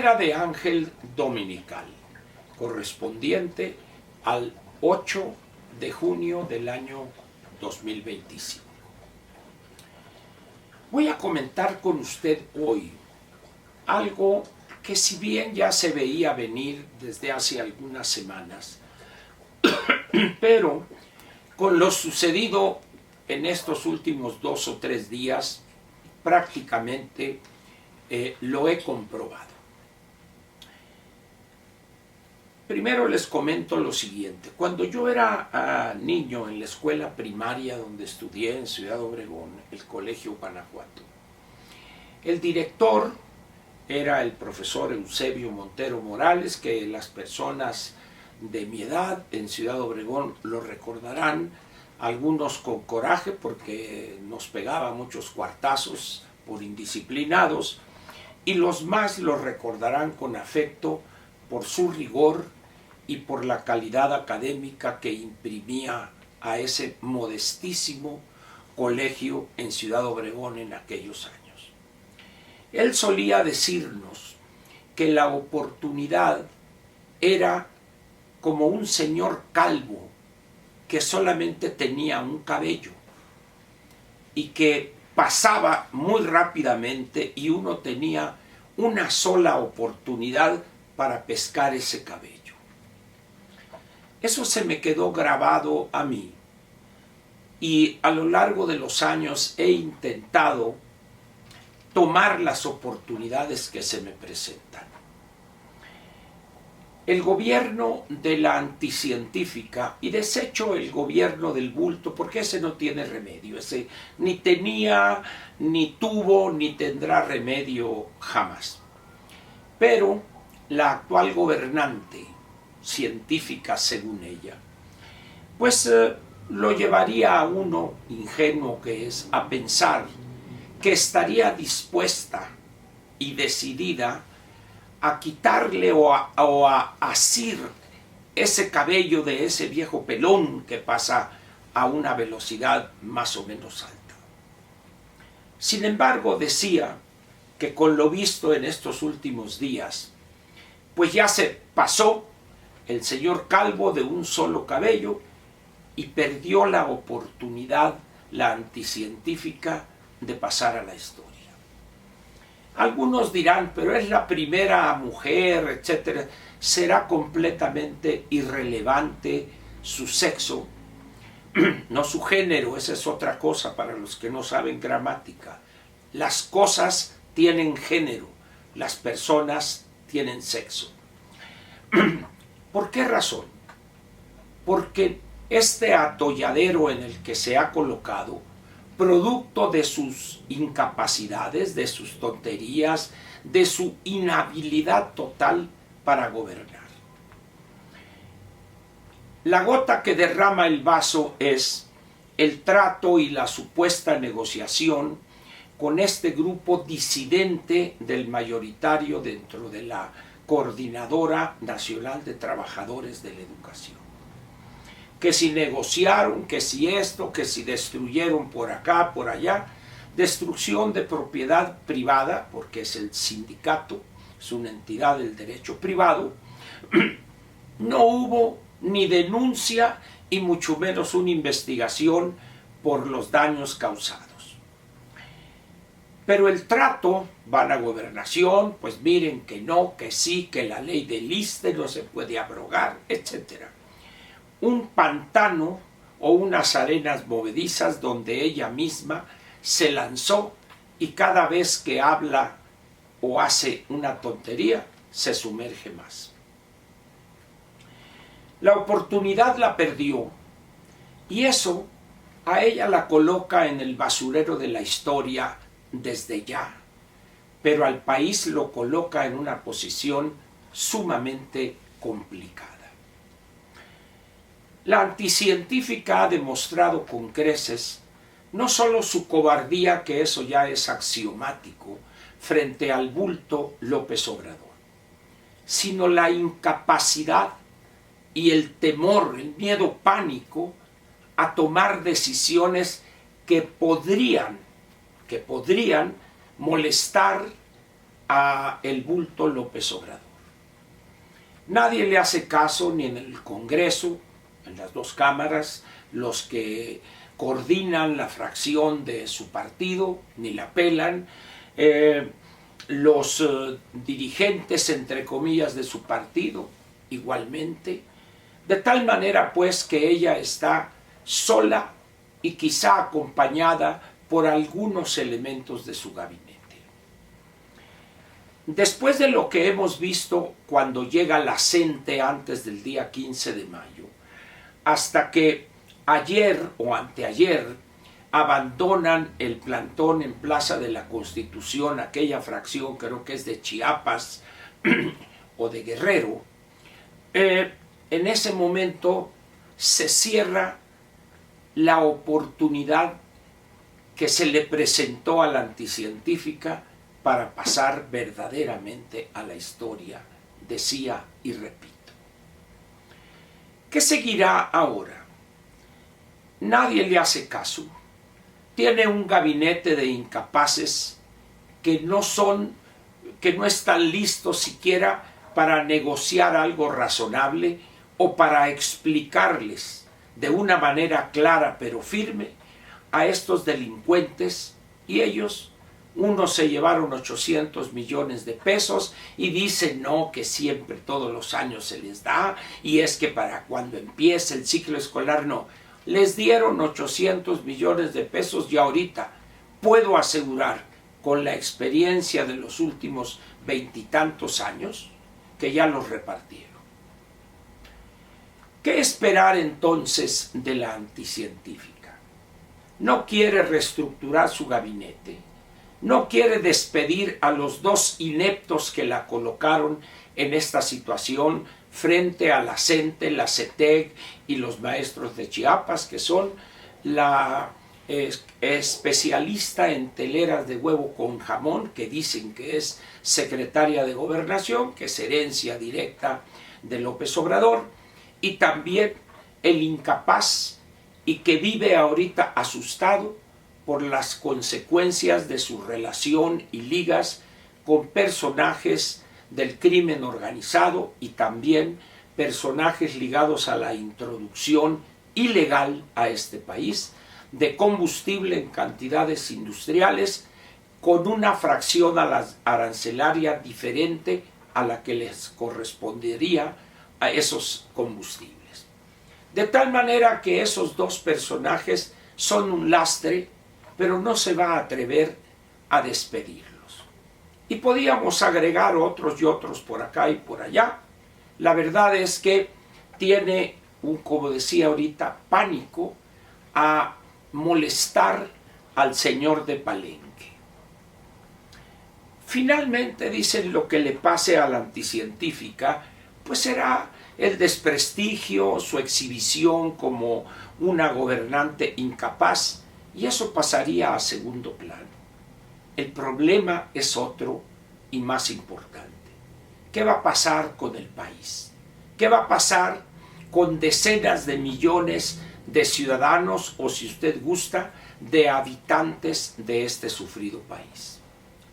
Primera de Ángel Dominical, correspondiente al 8 de junio del año 2025. Voy a comentar con usted hoy algo que, si bien ya se veía venir desde hace algunas semanas, pero con lo sucedido en estos últimos 2 o 3 días, prácticamente lo he comprobado. Primero les comento lo siguiente. Cuando yo era niño en la escuela primaria donde estudié en Ciudad Obregón, el Colegio Guanajuato, el director era el profesor Eusebio Montero Morales, que las personas de mi edad en Ciudad Obregón lo recordarán, algunos con coraje porque nos pegaba muchos cuartazos por indisciplinados, y los más lo recordarán con afecto por su rigor y por la calidad académica que imprimía a ese modestísimo colegio en Ciudad Obregón en aquellos años. Él solía decirnos que la oportunidad era como un señor calvo que solamente tenía un cabello y que pasaba muy rápidamente y uno tenía una sola oportunidad para pescar ese cabello. Eso se me quedó grabado a mí y a lo largo de los años he intentado tomar las oportunidades que se me presentan. El gobierno de la anticientífica, y desecho el gobierno del bulto porque ese no tiene remedio, ese ni tenía, ni tuvo, ni tendrá remedio jamás. Pero la actual gobernante científica, según ella, pues lo llevaría a uno, ingenuo que es, a pensar que estaría dispuesta y decidida a quitarle o a asir ese cabello de ese viejo pelón que pasa a una velocidad más o menos alta. Sin embargo, decía que con lo visto en estos últimos días, pues ya se pasó el señor calvo de un solo cabello y perdió la oportunidad, la anticientífica, de pasar a la historia. Algunos dirán, pero es la primera mujer, etc. Será completamente irrelevante su sexo, no su género, esa es otra cosa para los que no saben gramática. Las cosas tienen género, las personas tienen sexo. ¿Por qué razón? Porque este atolladero en el que se ha colocado, producto de sus incapacidades, de sus tonterías, de su inhabilidad total para gobernar. La gota que derrama el vaso es el trato y la supuesta negociación con este grupo disidente del mayoritario dentro de la Coordinadora Nacional de Trabajadores de la Educación. Que si negociaron, que si esto, que si destruyeron por acá, por allá, destrucción de propiedad privada, porque es el sindicato, es una entidad del derecho privado, no hubo ni denuncia y mucho menos una investigación por los daños causados. Pero el trato, van a gobernación, pues miren que no, que sí, que la ley del ISSSTE no se puede abrogar, etc. Un pantano o unas arenas movedizas donde ella misma se lanzó y cada vez que habla o hace una tontería se sumerge más. La oportunidad la perdió y eso a ella la coloca en el basurero de la historia desde ya, pero al país lo coloca en una posición sumamente complicada. La anticientífica ha demostrado con creces no solo su cobardía, que eso ya es axiomático, frente al bulto López Obrador, sino la incapacidad y el temor, el miedo pánico a tomar decisiones que podrían molestar a el bulto López Obrador. Nadie le hace caso ni en el Congreso, en las dos cámaras, los que coordinan la fracción de su partido, ni la pelan. Los dirigentes, entre comillas, de su partido, igualmente. De tal manera, pues, que ella está sola y quizá acompañada por algunos elementos de su gabinete. Después de lo que hemos visto cuando llega la CENTE antes del día 15 de mayo, hasta que ayer o anteayer abandonan el plantón en Plaza de la Constitución, aquella fracción creo que es de Chiapas o de Guerrero, en ese momento se cierra la oportunidad que se le presentó a la anticientífica para pasar verdaderamente a la historia, decía y repito. ¿Qué seguirá ahora? Nadie le hace caso. Tiene un gabinete de incapaces que no están listos siquiera para negociar algo razonable o para explicarles de una manera clara pero firme a estos delincuentes, y ellos, unos se llevaron 800 millones de pesos y dicen no, que siempre todos los años se les da, y es que para cuando empiece el ciclo escolar no. Les dieron 800 millones de pesos y ahorita puedo asegurar, con la experiencia de los últimos 20 y tantos años, que ya los repartieron. ¿Qué esperar entonces de la anticientífica? No quiere reestructurar su gabinete, no quiere despedir a los dos ineptos que la colocaron en esta situación frente a la CENTE, la CETEC y los maestros de Chiapas, que son la especialista en teleras de huevo con jamón, que dicen que es secretaria de Gobernación, que es herencia directa de López Obrador, y también el incapaz y que vive ahorita asustado por las consecuencias de su relación y ligas con personajes del crimen organizado y también personajes ligados a la introducción ilegal a este país de combustible en cantidades industriales con una fracción arancelaria diferente a la que les correspondería a esos combustibles. De tal manera que esos dos personajes son un lastre, pero no se va a atrever a despedirlos. Y podíamos agregar otros y otros por acá y por allá. La verdad es que tiene como decía ahorita, pánico a molestar al señor de Palenque. Finalmente, dicen, lo que le pase a la anticientífica, pues será el desprestigio, su exhibición como una gobernante incapaz, y eso pasaría a segundo plano. El problema es otro y más importante. ¿Qué va a pasar con el país? ¿Qué va a pasar con decenas de millones de ciudadanos, o si usted gusta, de habitantes de este sufrido país?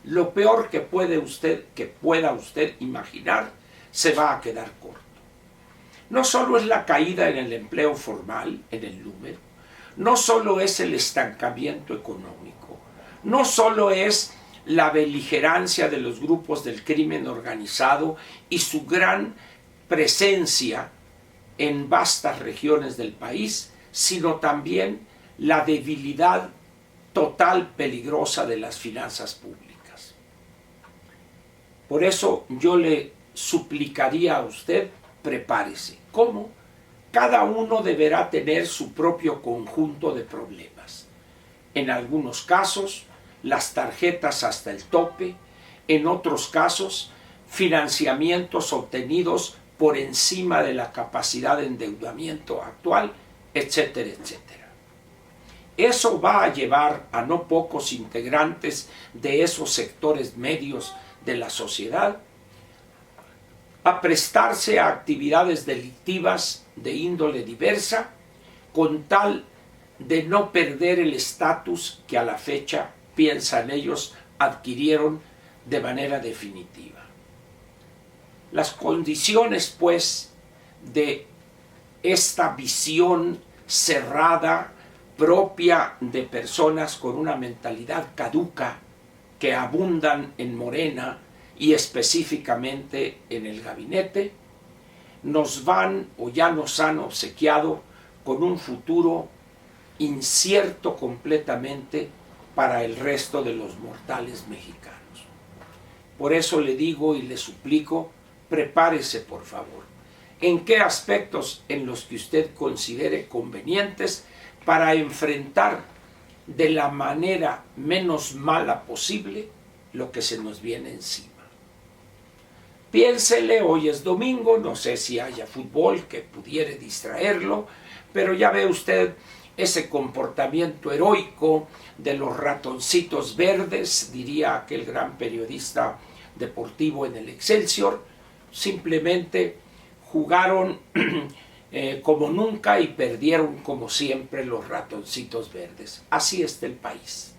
Lo peor que pueda usted imaginar se va a quedar corto. No solo es la caída en el empleo formal, en el número, no solo es el estancamiento económico, no solo es la beligerancia de los grupos del crimen organizado y su gran presencia en vastas regiones del país, sino también la debilidad total peligrosa de las finanzas públicas. Por eso yo le suplicaría a usted, prepárese. ¿Cómo? Cada uno deberá tener su propio conjunto de problemas. En algunos casos, las tarjetas hasta el tope, en otros casos, financiamientos obtenidos por encima de la capacidad de endeudamiento actual, etcétera, etcétera. Eso va a llevar a no pocos integrantes de esos sectores medios de la sociedad a prestarse a actividades delictivas de índole diversa, con tal de no perder el estatus que a la fecha, piensan ellos, adquirieron de manera definitiva. Las condiciones, pues, de esta visión cerrada, propia de personas con una mentalidad caduca, que abundan en Morena y específicamente en el gabinete, nos van o ya nos han obsequiado con un futuro incierto completamente para el resto de los mortales mexicanos. Por eso le digo y le suplico, prepárese por favor. ¿En qué aspectos en los que usted considere convenientes para enfrentar de la manera menos mala posible lo que se nos viene encima? Piénsele, hoy es domingo, no sé si haya fútbol que pudiera distraerlo, pero ya ve usted ese comportamiento heroico de los ratoncitos verdes, diría aquel gran periodista deportivo en el Excelsior. Simplemente jugaron como nunca y perdieron como siempre los ratoncitos verdes. Así está el país.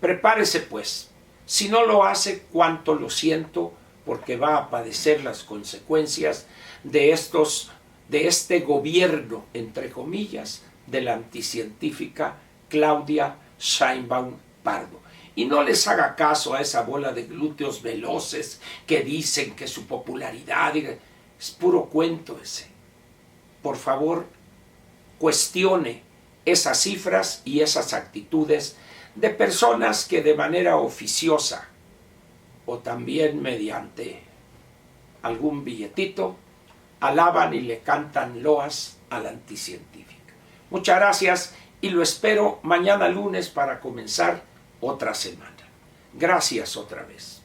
Prepárese pues. Si no lo hace, cuánto lo siento, porque va a padecer las consecuencias de este gobierno, entre comillas, de la anticientífica Claudia Sheinbaum Pardo. Y no les haga caso a esa bola de glúteos veloces que dicen que su popularidad es puro cuento ese. Por favor, cuestione esas cifras y esas actitudes de personas que de manera oficiosa o también mediante algún billetito alaban y le cantan loas a la anticientífica. Muchas gracias y lo espero mañana lunes para comenzar otra semana. Gracias otra vez.